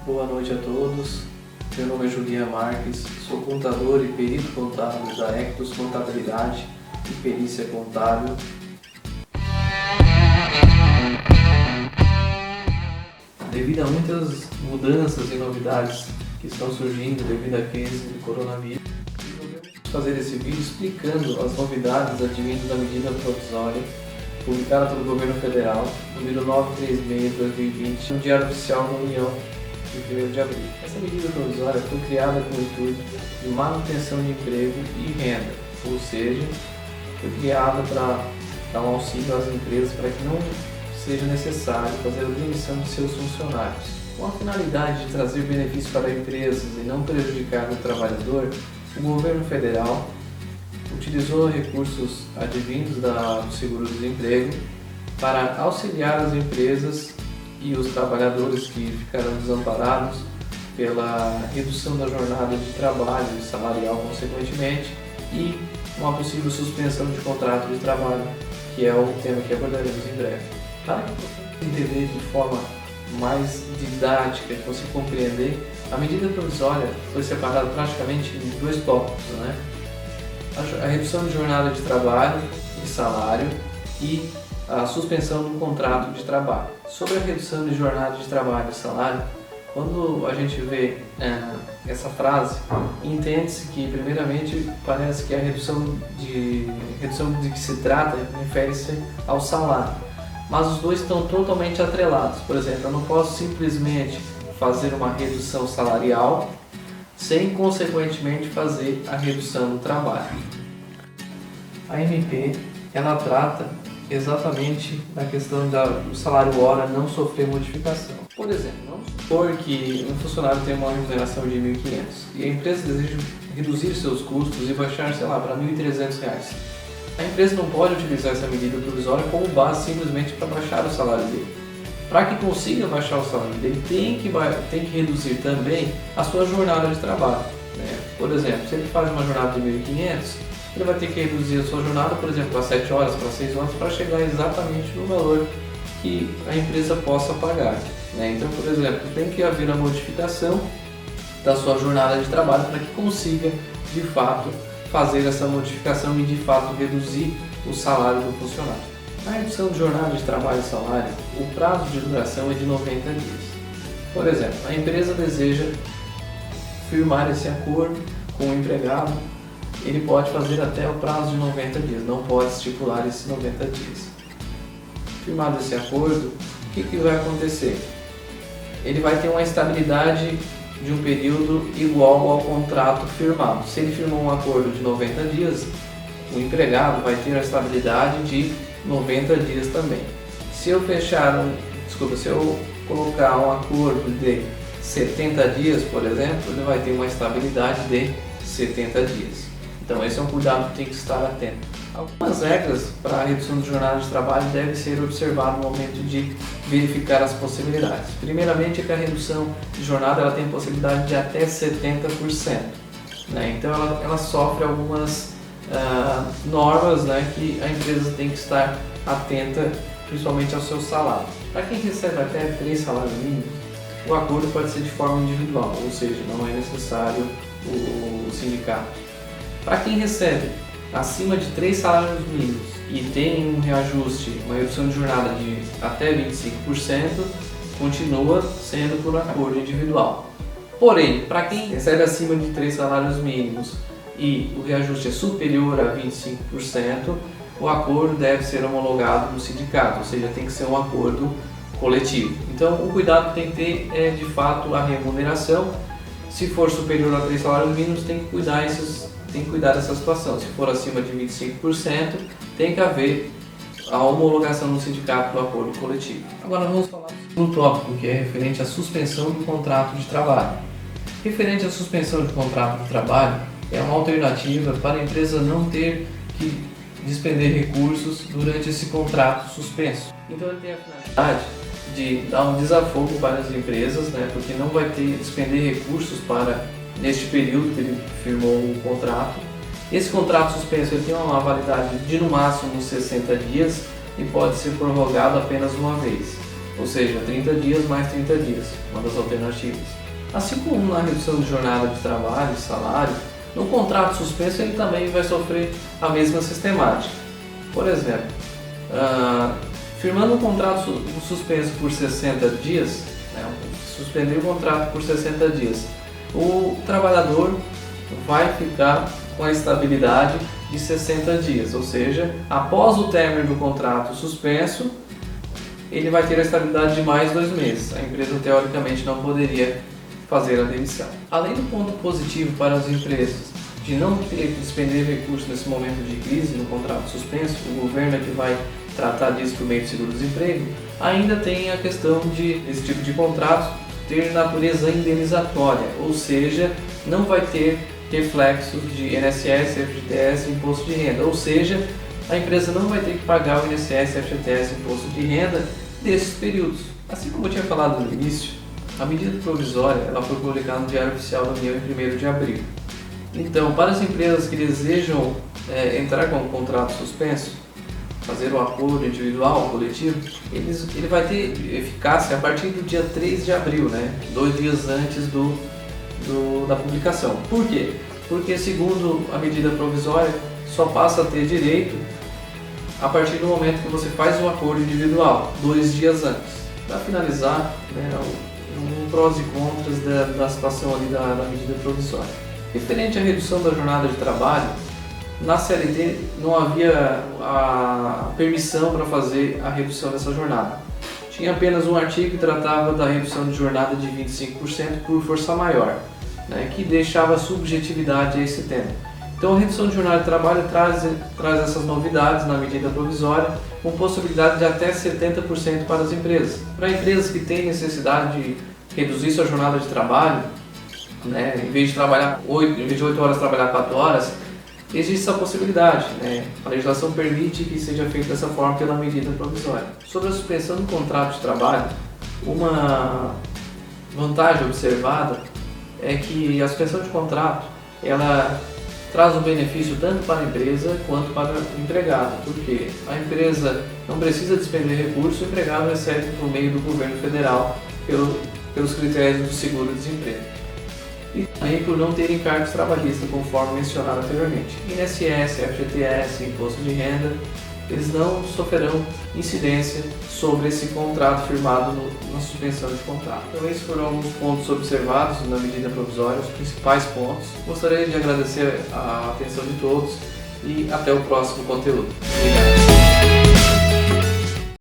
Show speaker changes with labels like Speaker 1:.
Speaker 1: Boa noite a todos. Meu nome é Julian Marques, sou contador e perito contábil da Ectos Contabilidade e Perícia Contábil. Devido a muitas mudanças e novidades que estão surgindo devido à crise do coronavírus, resolvemos fazer esse vídeo explicando as novidades advindas da medida provisória publicada pelo Governo Federal, número 936/2020, no Diário Oficial da União, de 1º de abril. Essa medida provisória foi criada com o intuito de manutenção de emprego e renda, ou seja, foi criada para dar um auxílio às empresas para que não seja necessário fazer a demissão de seus funcionários. Com a finalidade de trazer benefícios para empresas e não prejudicar o trabalhador, o governo federal utilizou recursos advindos do seguro-desemprego para auxiliar as empresas e os trabalhadores que ficaram desamparados pela redução da jornada de trabalho e salarial consequentemente e uma possível suspensão de contrato de trabalho, que é o tema que abordaremos em breve. Para que você entender de forma mais didática, que você compreender, a medida provisória foi separada praticamente em dois tópicos, né? A redução de jornada de trabalho e salário e a suspensão do contrato de trabalho. Sobre a redução de jornada de trabalho e salário, quando a gente vê essa frase, entende-se que, primeiramente, parece que a redução de que se trata refere-se ao salário, mas os dois estão totalmente atrelados. Por exemplo, eu não posso simplesmente fazer uma redução salarial sem, consequentemente, fazer a redução do trabalho. A MP, ela trata exatamente da questão do salário hora não sofrer modificação. Por exemplo, vamos supor que um funcionário tem uma remuneração de R$ 1.500 e a empresa deseja reduzir seus custos e baixar, sei lá, para R$ 1.300. A empresa não pode utilizar essa medida provisória como base simplesmente para baixar o salário dele. Para que consiga baixar o salário dele, tem que reduzir também a sua jornada de trabalho, né? Por exemplo, se ele faz uma jornada de 1.500, ele vai ter que reduzir a sua jornada, por exemplo, para 7 horas, para 6 horas, para chegar exatamente no valor que a empresa possa pagar, né? Então, por exemplo, tem que haver a modificação da sua jornada de trabalho para que consiga, de fato, fazer essa modificação e, de fato, reduzir o salário do funcionário. Na redução de jornada de trabalho e salário, o prazo de duração é de 90 dias. Por exemplo, a empresa deseja firmar esse acordo com o empregado, ele pode fazer até o prazo de 90 dias, não pode estipular esses 90 dias. Firmado esse acordo, o que vai acontecer? Ele vai ter uma estabilidade de um período igual ao contrato firmado. Se ele firmou um acordo de 90 dias, o empregado vai ter a estabilidade de 90 dias também. Se eu colocar um acordo de 70 dias, por exemplo, ele vai ter uma estabilidade de 70 dias. Então esse é um cuidado que tem que estar atento. Algumas regras para a redução de jornada de trabalho devem ser observadas no momento de verificar as possibilidades. Primeiramente é que a redução de jornada ela tem possibilidade de até 70%, né? Então ela sofre algumas normas, né, que a empresa tem que estar atenta, principalmente ao seu salário. Para quem recebe até 3 salários mínimos, o acordo pode ser de forma individual, ou seja, não é necessário o sindicato. Para quem recebe acima de 3 salários mínimos e tem um reajuste, uma redução de jornada de até 25%, continua sendo por acordo individual. Porém, para quem recebe acima de 3 salários mínimos e o reajuste é superior a 25%, o acordo deve ser homologado no sindicato, ou seja, tem que ser um acordo coletivo. Então, o cuidado que tem que ter é, de fato, a remuneração. Se for superior a 3 salários mínimos, tem que cuidar dessa situação. Se for acima de 25%, tem que haver a homologação no sindicato do acordo coletivo. Agora vamos falar do tópico que é referente à suspensão do contrato de trabalho. Referente à suspensão de contrato de trabalho, é uma alternativa para a empresa não ter que despender recursos durante esse contrato suspenso. Então ele tem a finalidade de dar um desafogo para as empresas, né, porque não vai ter que despender recursos para neste período que ele firmou o contrato. Esse contrato suspenso ele tem uma validade de no máximo 60 dias e pode ser prorrogado apenas uma vez. ou seja, 30 dias mais 30 dias, uma das alternativas. Assim como na redução de jornada de trabalho, salário, no contrato suspenso ele também vai sofrer a mesma sistemática. Por exemplo, firmando um contrato suspenso por 60 dias, suspender o contrato por 60 dias, o trabalhador vai ficar com a estabilidade de 60 dias, ou seja, após o término do contrato suspenso, ele vai ter a estabilidade de mais 2 meses. A empresa teoricamente não poderia fazer a demissão. Além do ponto positivo para as empresas de não ter que despender recursos nesse momento de crise no contrato suspenso, o governo é que vai tratar disso por meio do seguro-desemprego, ainda tem a questão de esse tipo de contrato ter natureza indenizatória, ou seja, não vai ter reflexos de INSS, FGTS e imposto de renda, ou seja, a empresa não vai ter que pagar o INSS, FGTS e imposto de renda desses períodos. Assim como eu tinha falado no início, a medida provisória ela foi publicada no Diário Oficial da União em 1º de abril. Então, para as empresas que desejam entrar com um contrato suspenso, fazer o acordo individual, coletivo, ele vai ter eficácia a partir do dia 3 de abril, 2 dias antes da publicação. Por quê? Porque, segundo a medida provisória, só passa a ter direito a partir do momento que você faz o acordo individual, 2 dias antes. Para finalizar, um prós e contras da situação ali da medida provisória. Referente à redução da jornada de trabalho, na CLT não havia a permissão para fazer a redução dessa jornada. Tinha apenas um artigo que tratava da redução de jornada de 25% por força maior, que deixava subjetividade a esse tema. Então a redução de jornada de trabalho traz essas novidades na medida provisória, com possibilidade de até 70% para as empresas. Para empresas que têm necessidade de reduzir sua jornada de trabalho, em vez de 8 horas trabalhar 4 horas, existe essa possibilidade. A legislação permite que seja feito dessa forma pela medida provisória. Sobre a suspensão do contrato de trabalho, uma vantagem observada é que a suspensão de contrato ela traz um benefício tanto para a empresa quanto para o empregado, porque a empresa não precisa despender recursos, o empregado recebe por meio do governo federal pelos critérios do seguro-desemprego. E também por não ter encargos trabalhistas, conforme mencionado anteriormente. INSS, FGTS, imposto de renda, eles não sofrerão incidência sobre esse contrato firmado na suspensão de contrato. Então esses foram alguns pontos observados na medida provisória, os principais pontos. Gostaria de agradecer a atenção de todos e até o próximo conteúdo. Obrigado.